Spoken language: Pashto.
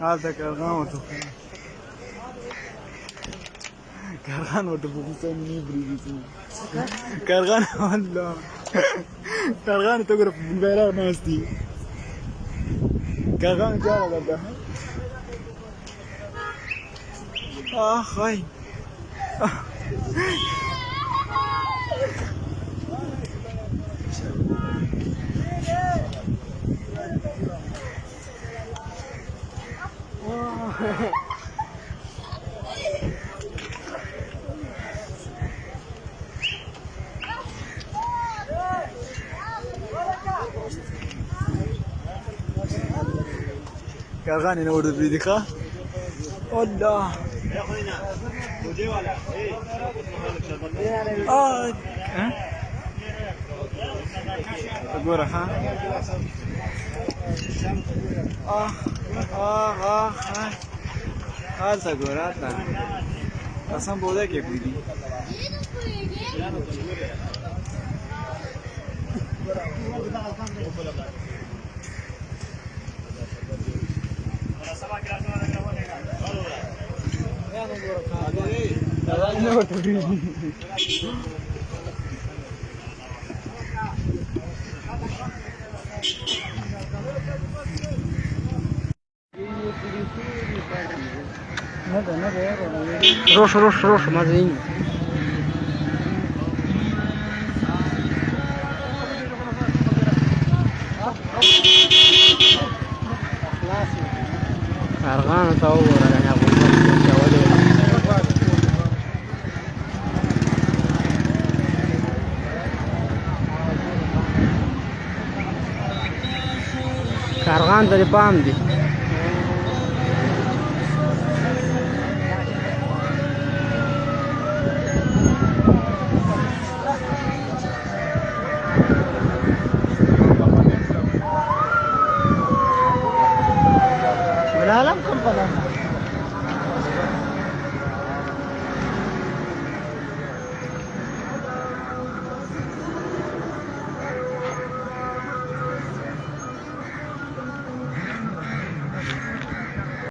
هذا كرغان وتفوق نيبري كرغان والله كرغان تقرب في البيرار ناستي كرغان جالا ده هاي كرغان ينور الفيديو والله تقول ها هذا تقول هذا اصلا بوده كيف دي روش مازين كرغان تطور انا كرغان dari pam di